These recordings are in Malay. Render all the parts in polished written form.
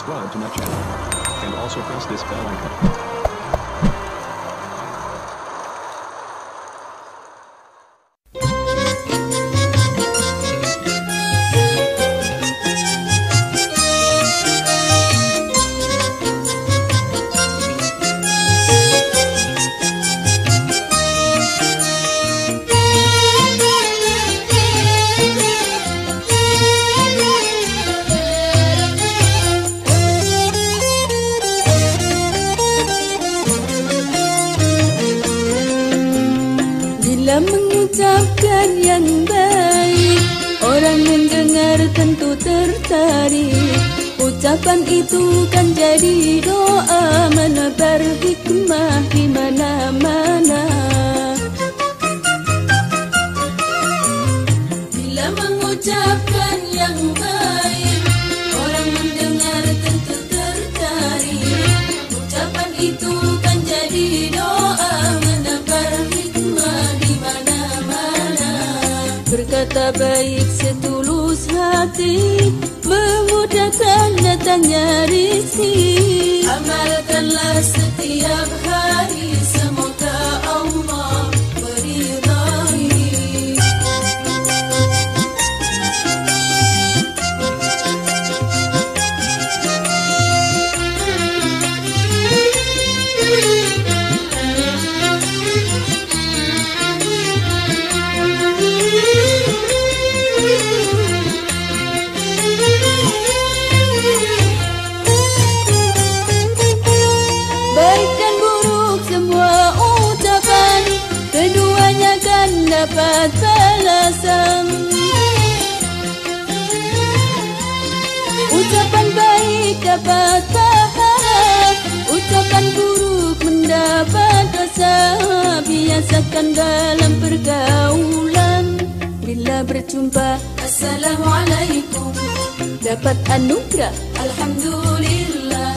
subscribe to my channel. And also press this bell icon. Mengucapkan yang baik, orang mendengar tentu tertarik. Ucapan itu kan jadi doa, menebar hikmah di mana-mana. Bila mengucapkan yang baik, orang mendengar tentu tertarik. Ucapan itu kan jadi doa, menebar hikmah di mana-mana. Berkata baik setulus hati, memudahkan datangnya rezeki. Amalkanlah setiap hari, semoga Allah meridai. Baik dan buruk semua ucapan, keduanya kan dapat balasan. Ucapan baik dapat pahala, ucapan buruk mendapat dosa. Biasakan dalam pergaulan, bila berjumpa Assalamualaikum, dapat anugerah Alhamdulillah.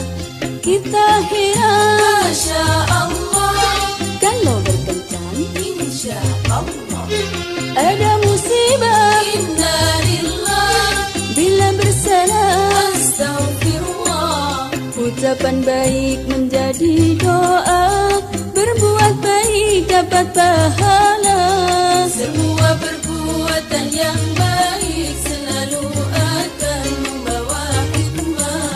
Kita heran, Masya Allah, kalau berkencan Insya Allah. Ada musibah, Inna lillah, bila bersalah Astaghfirullah. Ucapan baik menjadi doa, berbuat baik dapat pahala. Semua perbuatan yang baik selalu akan membawa hikmah.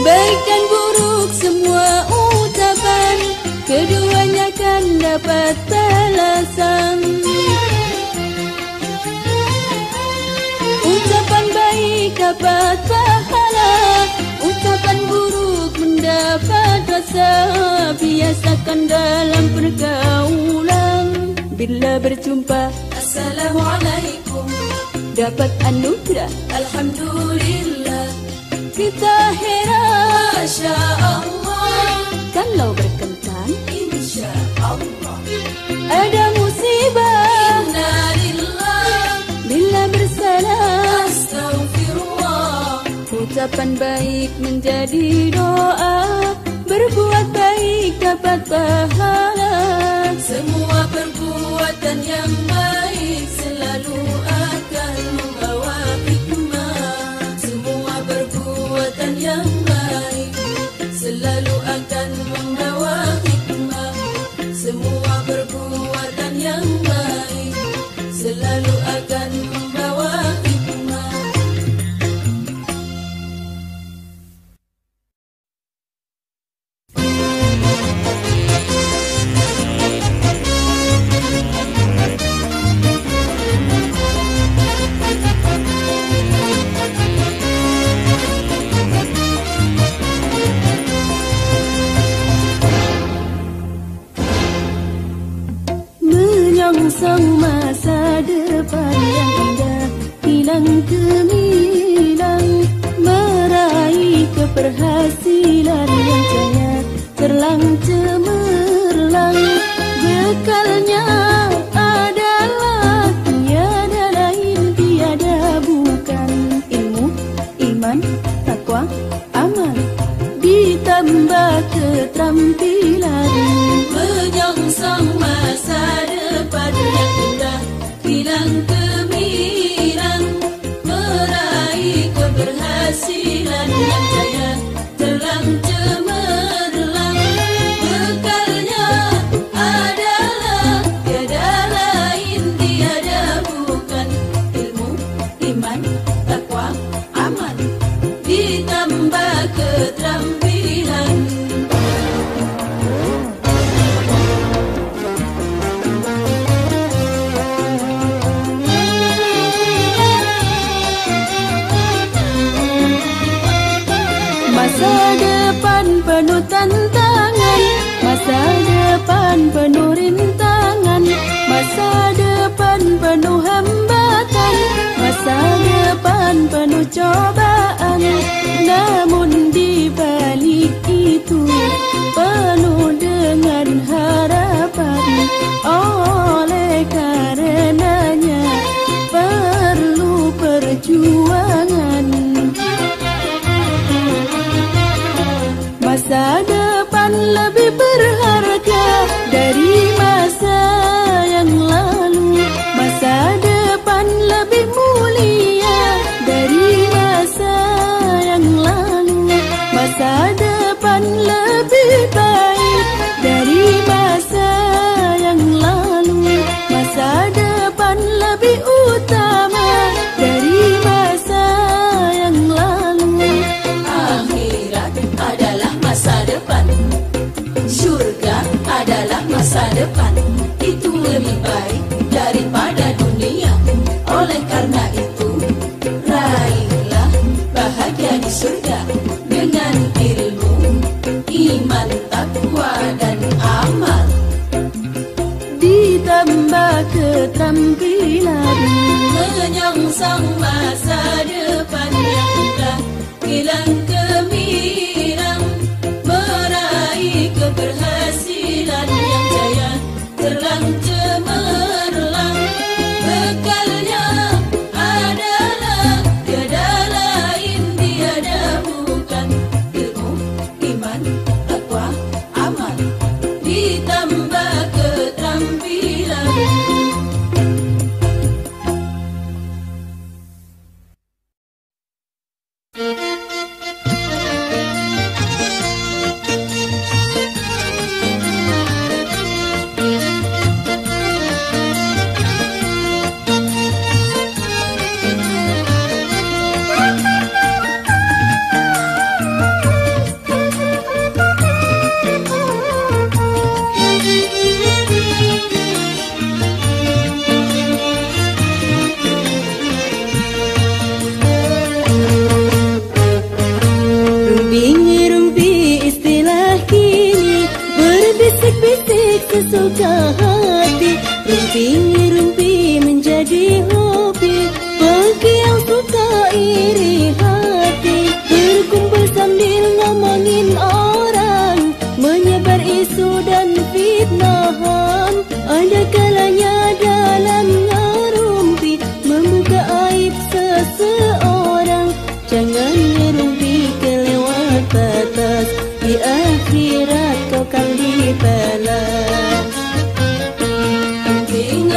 Baik dan buruk semua ucapan, keduanya kan dapat balasan. Ucapan baik dapat pahala, ucapan buruk mendapat dosa. Biasakan dalam pergaulan, bila berjumpa Assalamualaikum, dapat anugerah Alhamdulillah. Kita heran, Masya Allah, kalau berkencan Insya Allah. Ada musibah, Inna lillah, bila bersalah Astaghfirullah. Ucapan baik menjadi doa, berbuat baik dapat pahala. Semua perbuatan yang baik selalu akan membawa hikmah. Semua perbuatan yang baik selalu akan membawa hikmah. Semua perbuatan yang baik selalu akan membawa hikmah. Menyongsong masa depan yang indah, hilang gemilang, meraih keberhasilan yang jaya, cerlang cemerlang. keterampilan, menyongsong masa depan yang indah, hilang gemilang, meraih keberhasilan yang jaya, terang cemerlang. Bekalnya adalah tiada lain, tiada bukan ilmu, iman, takwa, amal, ditambah keterampilan. Masa depan penuh tantangan, masa depan penuh rintangan, masa depan penuh hambatan, masa depan penuh cobaan. Namun di balik itu penuh dengan harapan. Oleh karenanya perlu perjuangan. Masa depan lebih berharga dari masa yang lalu. Masa depan lebih mulia dari masa yang lalu. Masa depan lebih baik dari masa yang lalu. Masa depan lebih utama dari masa yang lalu. Akhirat adalah masa depan, surga adalah masa depan. Itu lebih baik daripada dunia. Oleh karena itu, raihlah bahagia di surga dengan ilmu, iman, takwa, dan amal, ditambah keterampilan, menyongsong masa depan yang indah, hilang gemilang, meraih keberhasilan yang jaya, terang cemerlang. Bekalnya adalah tiada lain, tiada bukan ilmu, iman, takwa, amal, ditambah keterampilan. Sesuka hati, rumpi-rumpi menjadi hobi bagi yang suka iri hati. Berkumpul sambil ngomongin orang, menyebar isu dan fitnahan. Ada kalanya dalam ngerumpi membuka aib seseorang. Jangan ngerumpi kelewat batas, di akhirat kau kan dibalas.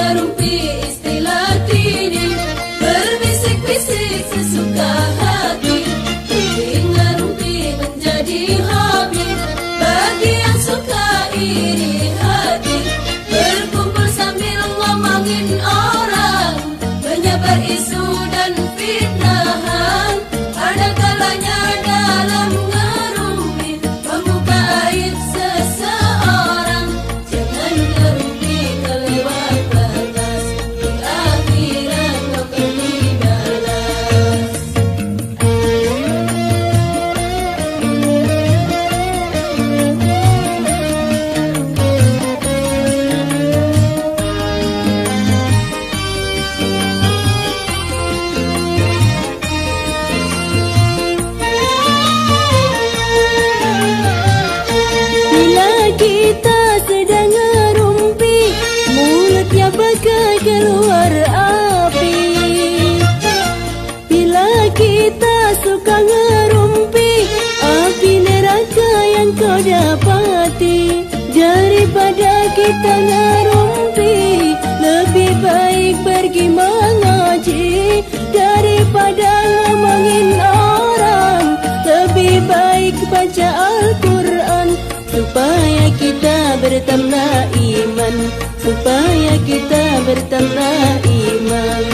Rumpi istilah kini, berbisik-bisik sesuka hati. Rumpi menjadi hobi bagi yang suka iri hati. Berkumpul sambil ngomongin orang, menyebar isu dan fitnahan. Ada kalanya dalam ngerumpi membuka aib seseorang. kau dapati. Daripada kita ngerumpi, lebih baik pergi mengaji. Daripada ngomongin orang, lebih baik baca Al-Quran. Supaya kita bertambah iman, supaya kita bertambah iman.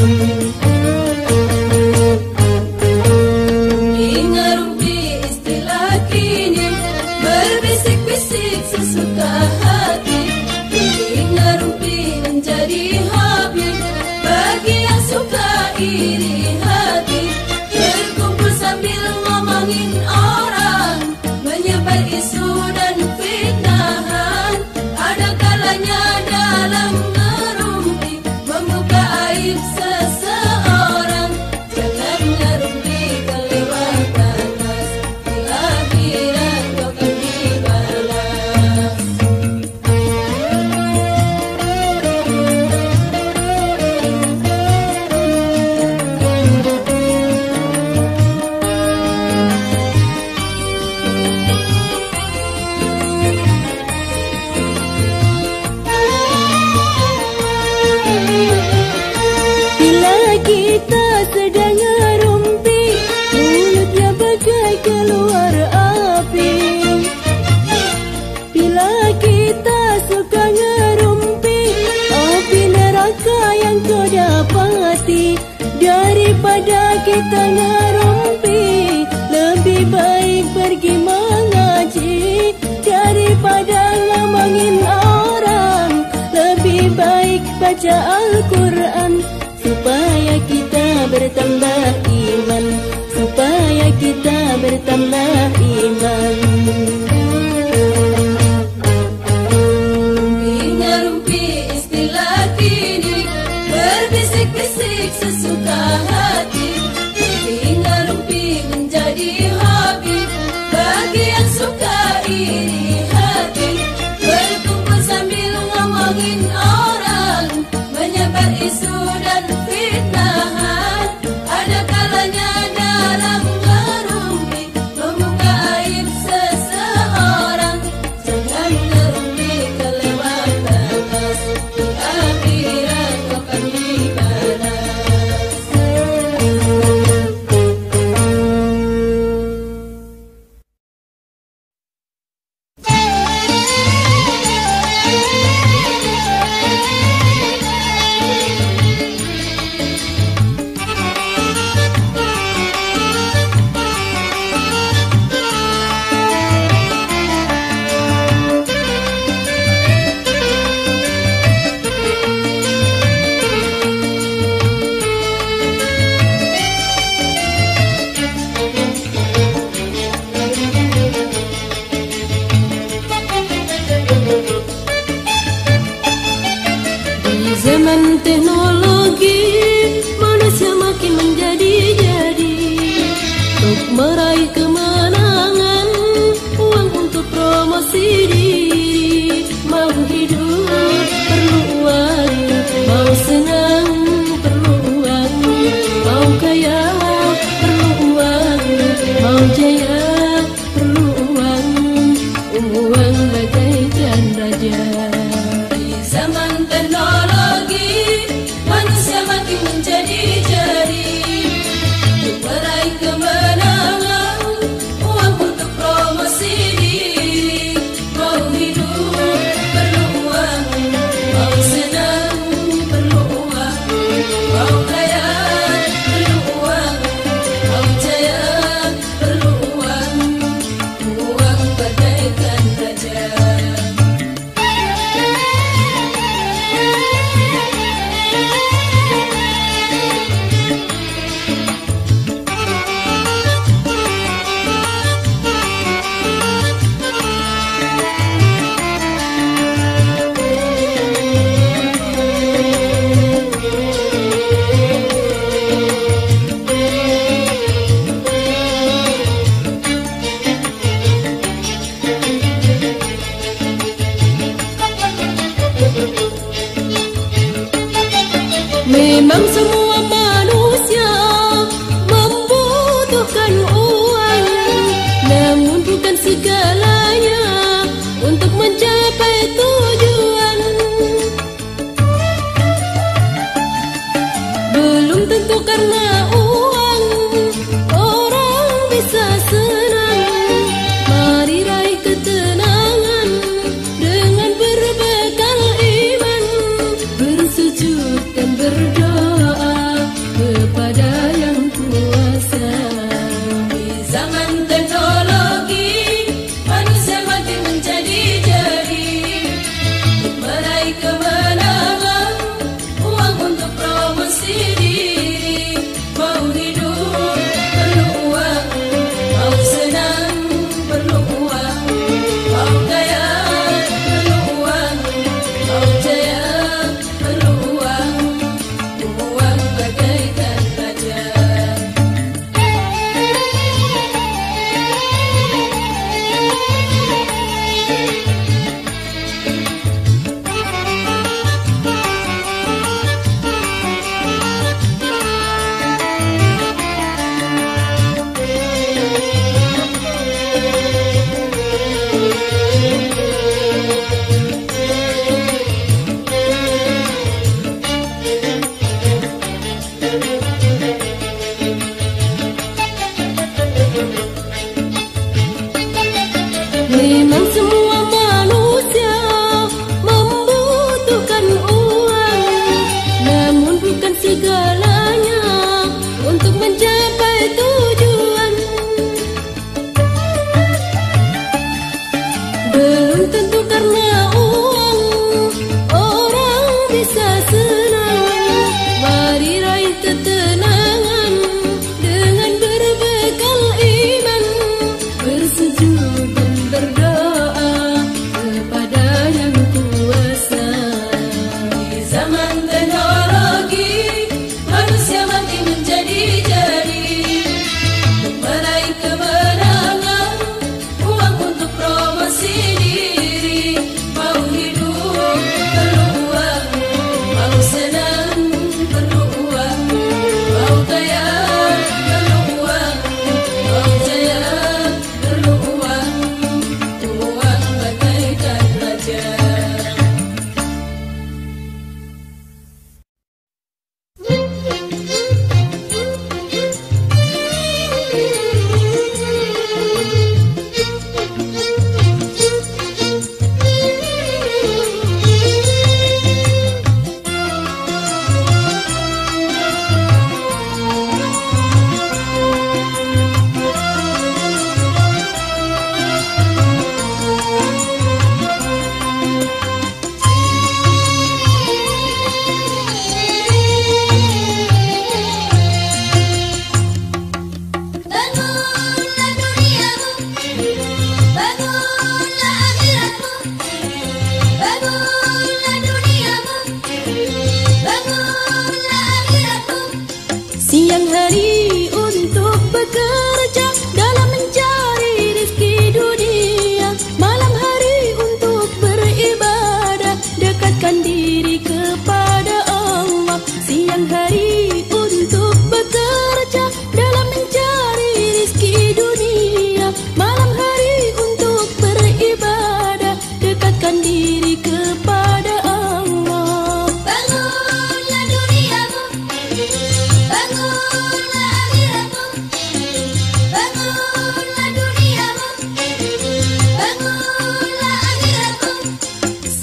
Mengerumpi istilah kini, berbisik-bisik sesuka hati. Mengerumpi menjadi hobi bagi yang suka iri hati. Berkumpul sambil ngomongin orang, menyebar isu dan fitnahan. Ada kalanya dalam ngerumpi membuka aib seseorang. Jangan ngerumpi kelewat batas, di akhirat kau akan dibalas. Bila kita sedang ngerumpi, mulutnya bagai keluar api. Bila kita suka ngerumpi, api neraka yang kau dapati. Daripada kita ngerumpi, lebih baik pergi mengaji. Daripada ngomongin orang, lebih baik baca Al-Quran. Supaya kita bertambah iman, supaya kita bertambah iman. Mengerumpi istilah kini, berbisik-bisik sesuka hati. Mengerumpi menjadi hobi bagi yang suka iri hati. Berkumpul sambil ngomongin orang, menyebar isu dan fitnahan. Ada kalanya dalam ngerumpi membuka aib seseorang. Jangan ngerumpi kelewat batas, di akhirat kau akan dibalas. Di zaman teknologi, manusia makin menjadi-jadi. Untuk meraih kemenangan, uang untuk promosi diri. Mau hidup perlu uang, mau senang perlu uang. Mau kaya perlu uang, mau jaya perlu uang. Uang bagaikan raja. Di zaman teknologi, manusia makin menjadi-jadi. Untuk meraih kemenangan, uang untuk promosi diri. Mau hidup perlu uang, mau senang perlu uang. Mau kaya perlu uang, mau jaya perlu uang. Uang bagaikan raja. Memang semua manusia membutuhkan uang, namun bukan segalanya semua manusia membutuhkan uang, namun bukan segalanya untuk mencapai tujuan. Belum tentu karena uang orang bisa senang. Mari raih ketenangan dengan berbekal iman, bersujud dan berdoa kepada Yang Kuasa. Di zaman teknologi, manusia makin menjadi-jadi. Untuk meraih kemenangan, uang untuk promosi diri. Mau hidup perlu uang, mau senang perlu uang, mau kaya perlu uang, mau jaya perlu uang. Uang bagaikan raja. Bangunlah duniamu, bangunlah akhiratmu. Bangunlah duniamu, bangunlah akhiratmu. Siang hari untuk bekerja dalam mencari rezeki dunia, malam hari untuk beribadah, dekatkan diri kepada Allah. Siang hari untuk bekerja dalam mencari rezeki dunia, malam hari untuk beribadah, dekatkan diri kepada Allah. Bangunlah duniamu, bangunlah akhiratmu. Bangunlah duniamu, bangunlah akhiratmu.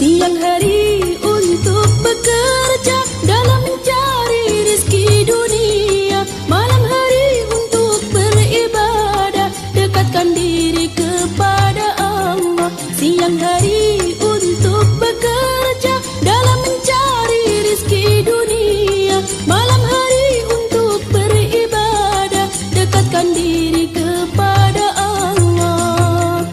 Siang hari untuk bekerja dalam mencari rezeki dunia, malam hari untuk beribadah, dekatkan diri kepada Allah. Siang hari untuk bekerja dalam mencari rezeki dunia, malam hari untuk beribadah, dekatkan diri kepada Allah.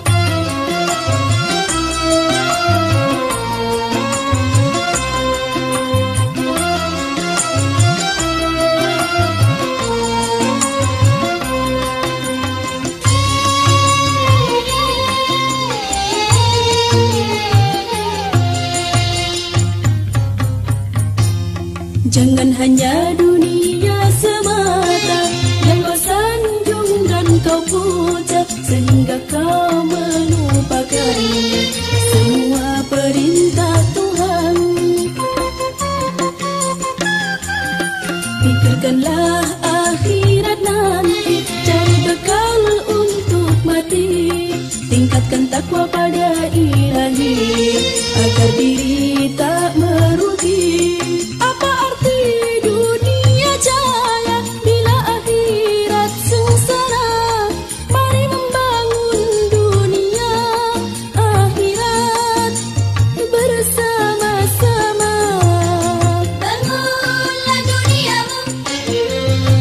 Jangan hanya dunia semata yang kau sanjung dan kau puja, sehingga kau melupakan semua perintah Tuhan. Pikirkanlah akhirat nanti, cari bekal untuk mati. Tingkatkan takwa pada Ilahi, agar diri tak merugi. Apa arti dunia jaya bila akhirat sengsara? Mari membangun dunia akhirat bersama-sama. Bangunlah duniamu,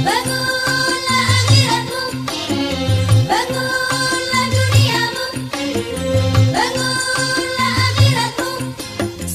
bangunlah akhiratmu. Bangunlah duniamu, bangunlah akhiratmu.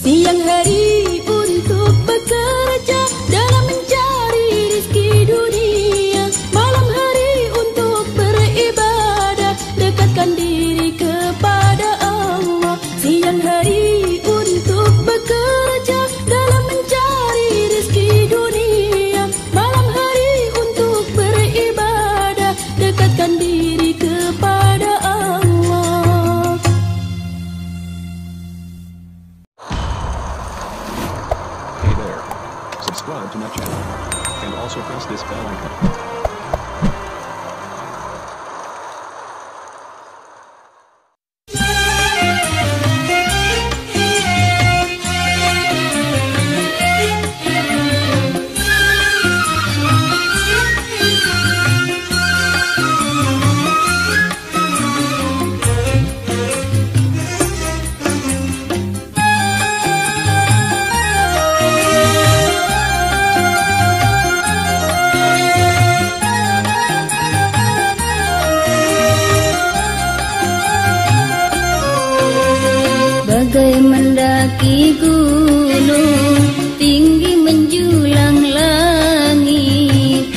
Siang hari untuk bekerja dalam mencari rezeki dunia, malam hari untuk beribadah, dekatkan diri kepada Allah. Siang hari untuk bekerja dalam mencari rezeki dunia, malam hari untuk beribadah, dekatkan diri kepada Allah. Hey there. Subscribe to my channel. And also press this bell icon. mendaki gunung tinggi menjulang langit,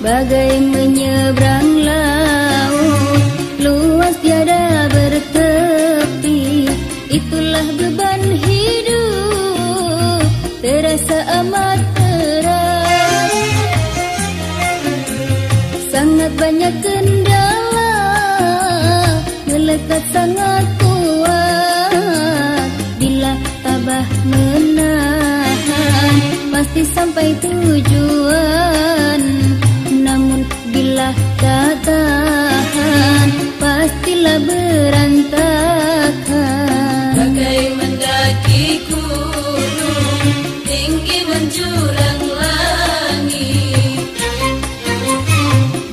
bagai menyeberang laut luas tiada bertepi. Itulah beban hidup terasa amat berat, sangat banyak kendala melekat sangat kuat. Bila tabah menahan pasti sampai tujuan, namun bila tak tahan pastilah berantakan. Bagai mendaki gunung tinggi menjulang langit,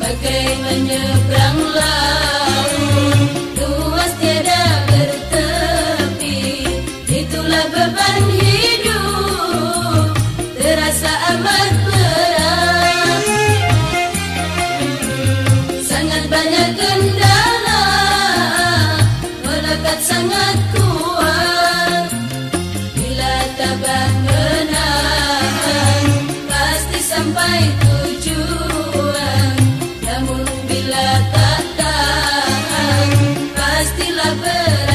bagai menyeberang laut luas tiada bertepi. Itulah beban hidup terasa amat berat, sangat banyak kendala melekat sangat kuat. Bila tabah menahan pasti sampai tujuan, namun bila tak tahan pastilah berantakan.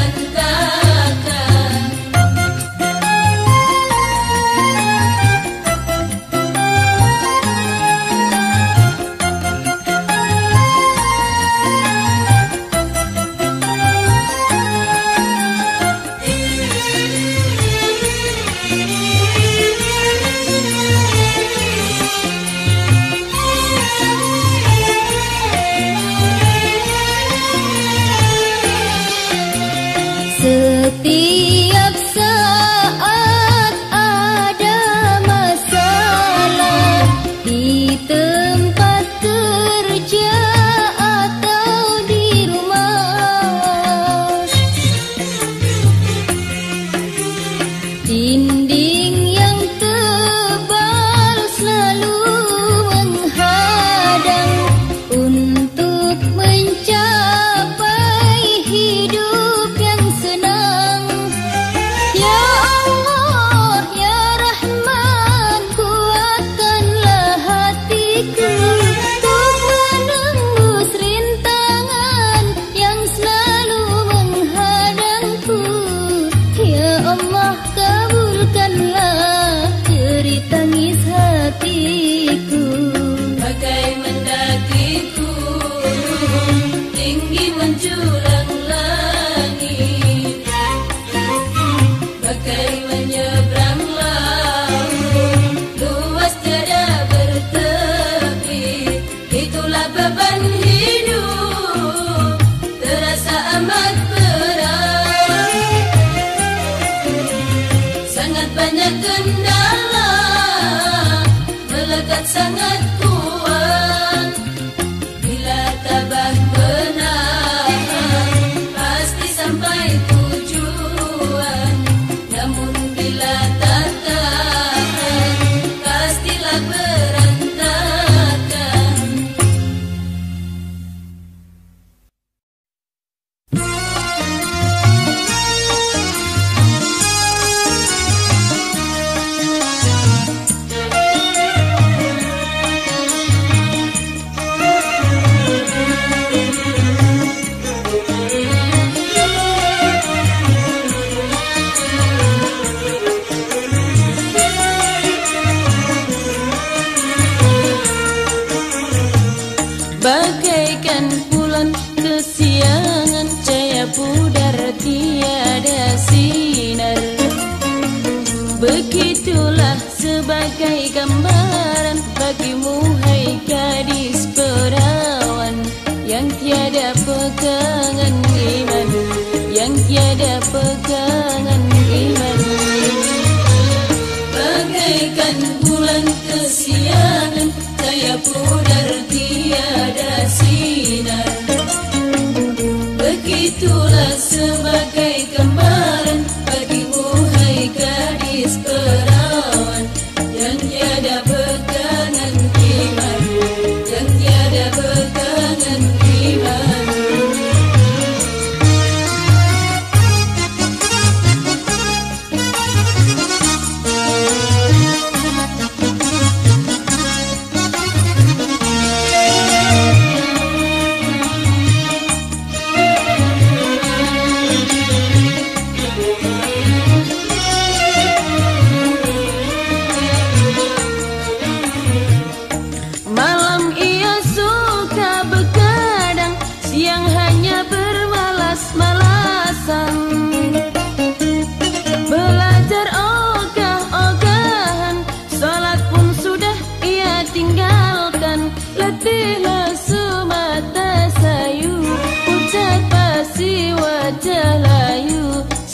Setiap saat ada masalah di tempat kerja atau di rumah. Dinding yang tebal selalu menghadang untuk mencapai hidup yang senang. Ya Allah, ya Rahman, kuatkanlah hatiku untuk menembus rintangan yang selalu menghadangku. Ya Allah, kabulkanlah jerit tangis hatiku. Bagai mendaki gunung tinggi menjulang langit, bagai menyeberang laut luas tiada bertepi. Itulah beban hidup terasa amat berat, sangat banyak kendala melekat sangat kuat. Bila tabah menahan pasti sampai tujuan, namun bila tak tahan pastilah berantakan. Bagaikan bulan kesiangan, cahaya pudar tiada sinar. Begitulah sebagai gambaran bagimu, hai gadis perawan, yang tiada pegangan iman, yang tiada pegangan iman. Bagaikan bulan kesiangan, cahaya pudar tiada sinar. Begitulah sebagai gambaran bagimu, hai gadis perawan, yang tiada pegangan iman,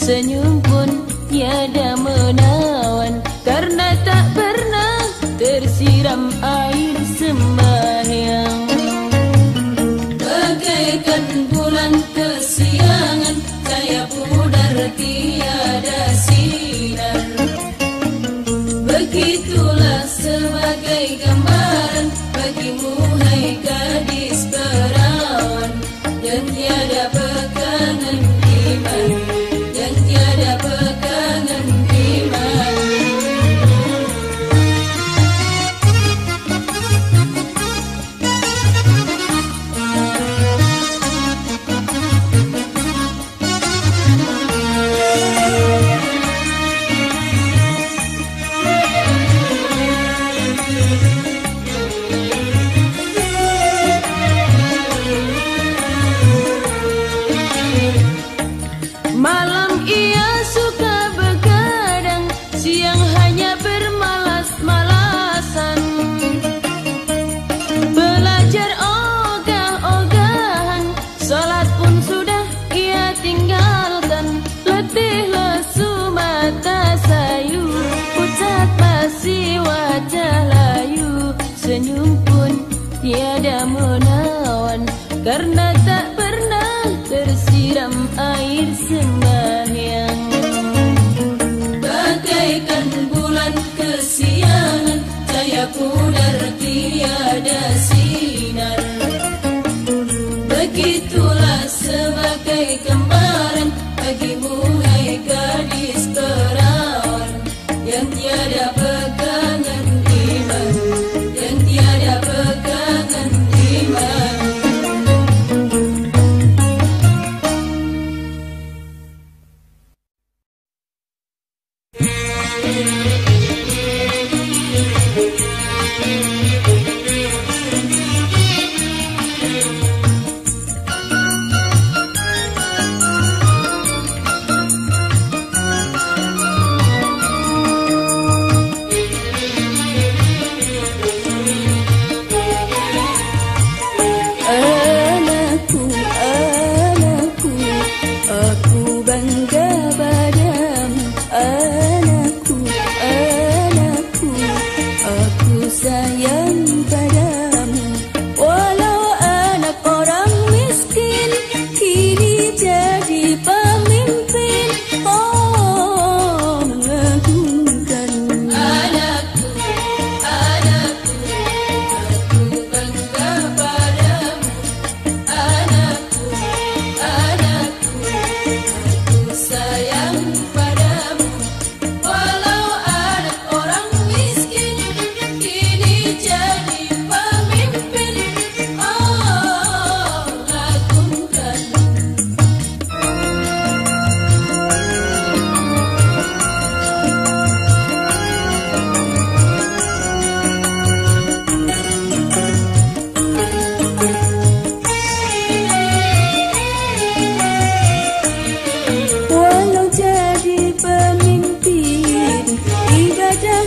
senyum pun tiada menawan, karena tak pernah tersiram air sembahyang. Bagaikan bulan kesiangan, cahaya pudar tiada sinar. Begitulah sebagai gambaran bagimu hai gadis perawan, yang tiada pegangan iman, yang tiada pegangan iman. Malam ia suka begadang, siang hanya bermalas-malasan. Belajar ogah-ogahan, salat pun sudah ia tinggalkan. Letih lesu mata sayu, pucat pasi wajah layu, senyum pun tiada menawan, karena tak pernah tersiram air sembahyang. Bagaikan bulan kesiangan, cahaya pudar tiada sinar. Begitulah sebagai gambaran bagimu hai gadis perawan, yang tiada pegangan iman, yang tiada pegangan iman.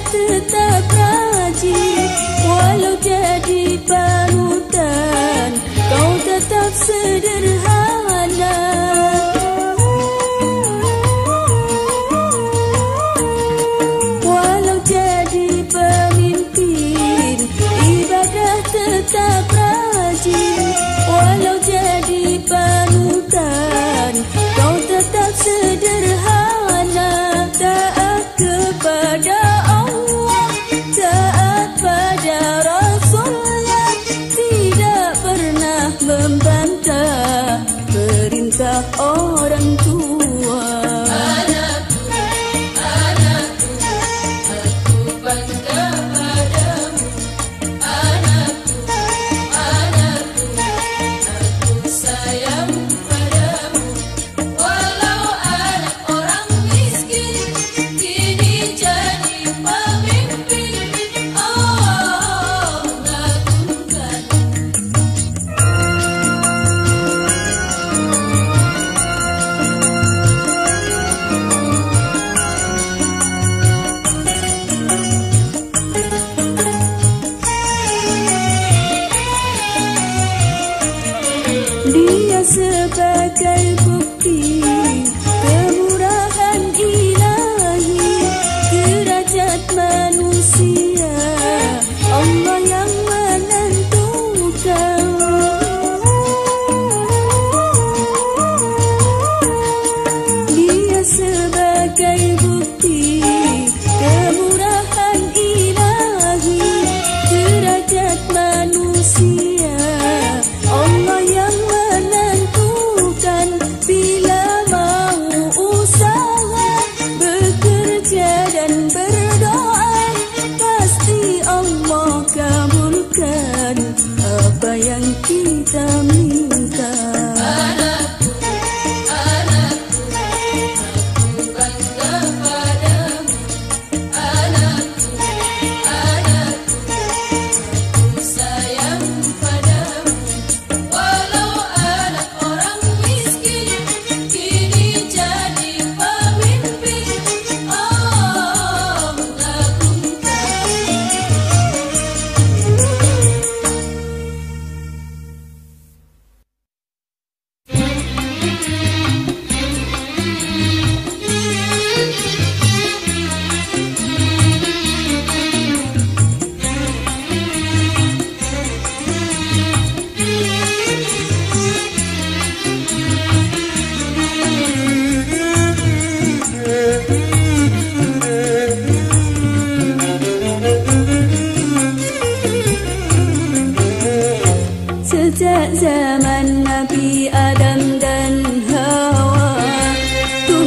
Tetap rajin, walau jadi panutan, kau tetap sederhana. Walau jadi pemimpin, ibadah tetap rajin, walau jadi panutan, kau tetap sederhana. Taat kepada Allah, taat pada Rasulnya, tidak pernah membantah perintah orang tua. Anakku, anakku, aku bangga padamu. Anakku, anakku, aku sayang padamu. Walau anak orang miskin, kini jadi pemimpin. Oh, mengagumkan.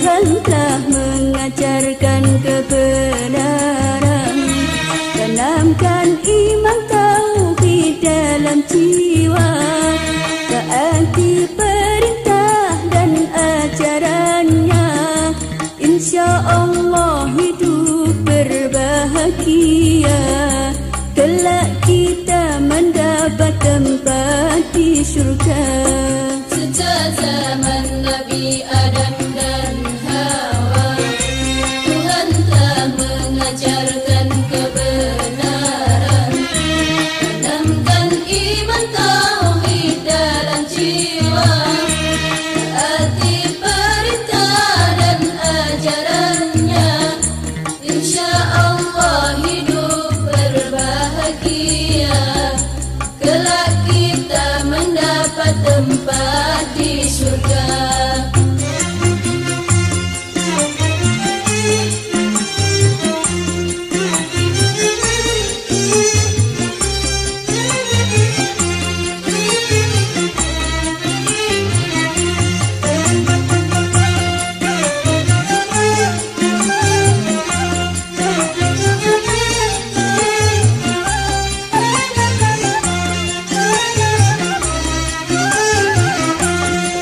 Tuhan telah mengajarkan kebenaran, tanamkan iman tauhid dalam jiwa, taati perintah dan ajarannya, insya Allah hidup berbahagia, kelak kita mendapat tempat di surga. Sejak zaman Nabi Adam dan Hawa, Tuhan telah mengajarkan kebenaran, tanamkan iman tauhid dalam jiwa, taati perintah dan ajarannya, insya Allah hidup berbahagia, kelak kita mendapat tempat di surga.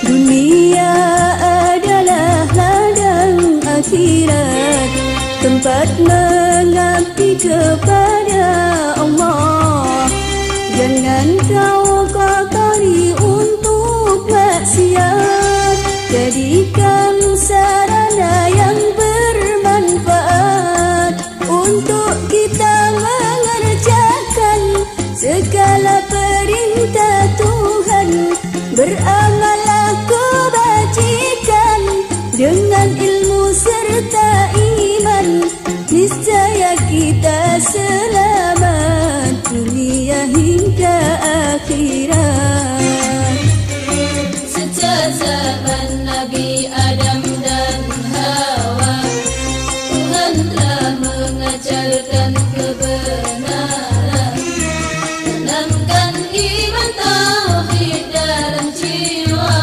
Dunia adalah ladang akhirat, tempat mengabdi kepada Allah. Jangan kau kotori untuk maksiat, jadikan sarana yang bermanfaat untuk kita mengerjakan segala perintah Tuhan. Beramallah kebajikan dengan ilmu serta iman, niscaya kita selamat dunia hingga akhirat. Sejak zaman Nabi Adam dan Hawa, Tuhan telah mengajarkan kebenaran, tanamkan iman tauhid dalam jiwa,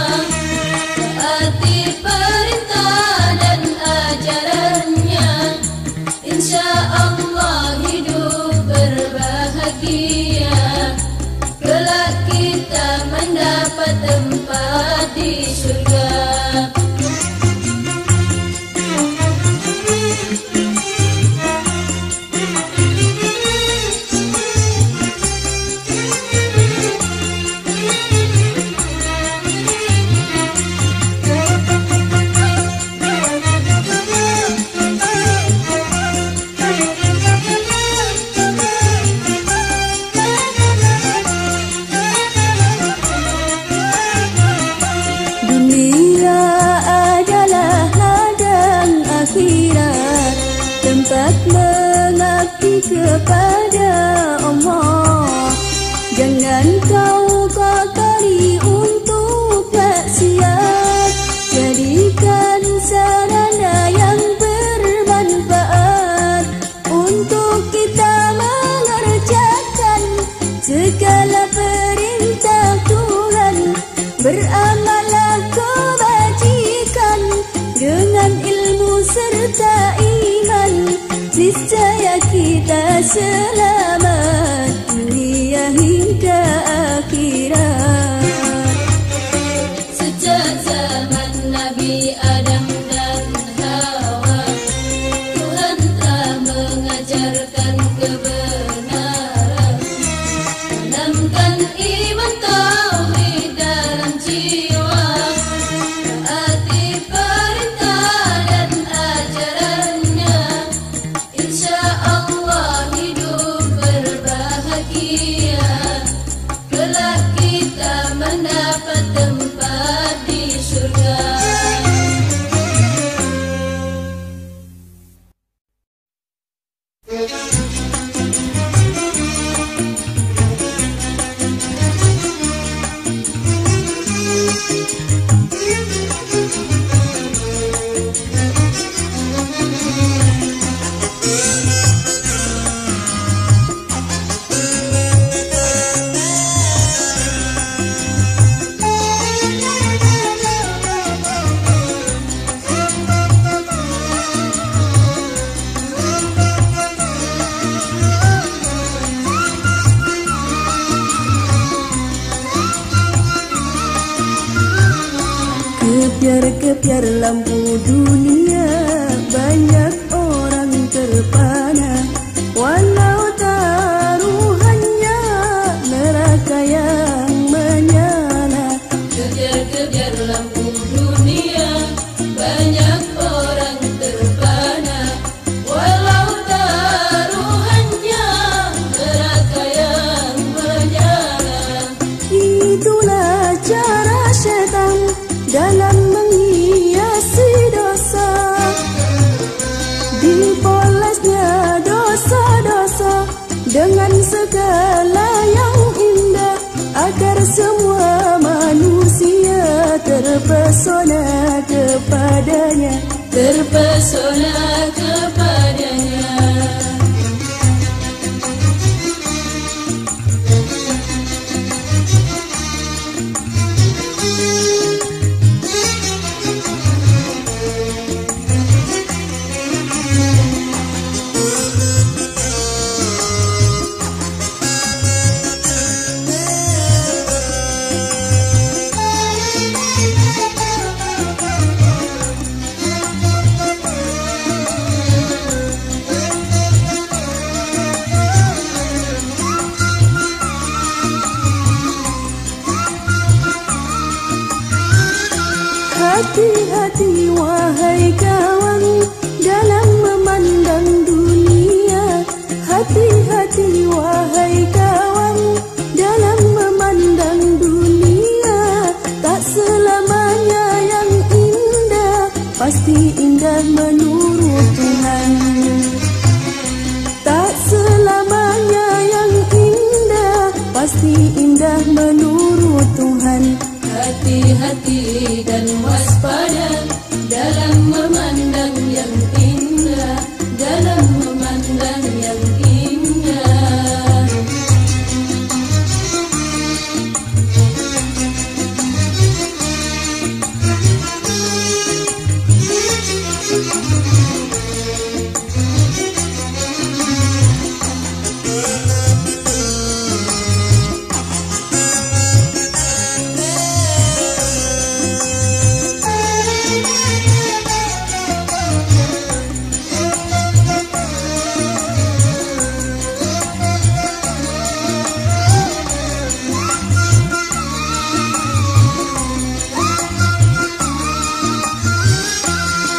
taati perintah dan ajarannya, insya Allah hidup berbahagia, kelak kita mendapat tempat di surga. Dunia adalah ladang akhirat, tempat mengabdi kepada Allah. Jangan kau kotori untuk maksiat, jadikan sarana yang bermanfaat untuk kita mengerjakan segala perintah Tuhan. Beramallah kebajikan dengan ilmu serta iman, niscaya kita selamat dunia hingga akhirat. Sejak zaman Nabi Adam dan Hawa, Tuhan telah mengajarkan kebenaran, tanamkan iman tauhid dalam jiwa, taati perintah dan ajarannya, insya Allah hidup kebiar lampu dunia, banyak orang terpana, walau taruhannya neraka yang menyala. Kebiar lampu dunia, banyak orang terpana, walau taruhannya neraka yang menyala. Itulah cara syaitan dalam menghiasi dosa, dipolesnya dosa-dosa dengan segala yang indah, agar semua manusia terpesona kepadanya, Terpesona kepadanya. Hati-hati wahai kawan dalam memandang dunia, hati-hati wahai kawan dalam memandang dunia. Tak selamanya yang indah pasti indah menurut Tuhan. Tak selamanya yang indah pasti indah menurut Tuhan. Hati-hati dan waspada dalam memandang yang indah, dalam memandang yang indah.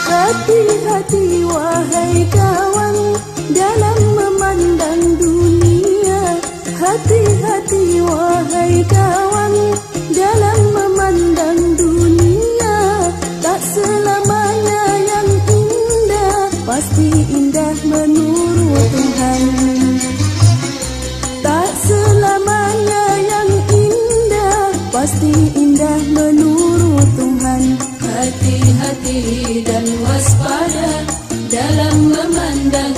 Hati-hati wahai kawan dalam memandang dunia, hati-hati wahai kawan dalam memandang dunia. Tak selamanya yang indah pasti indah menurut Tuhan. Tak selamanya yang indah pasti indah menurut Tuhan. Hati-hati dan waspada dalam memandang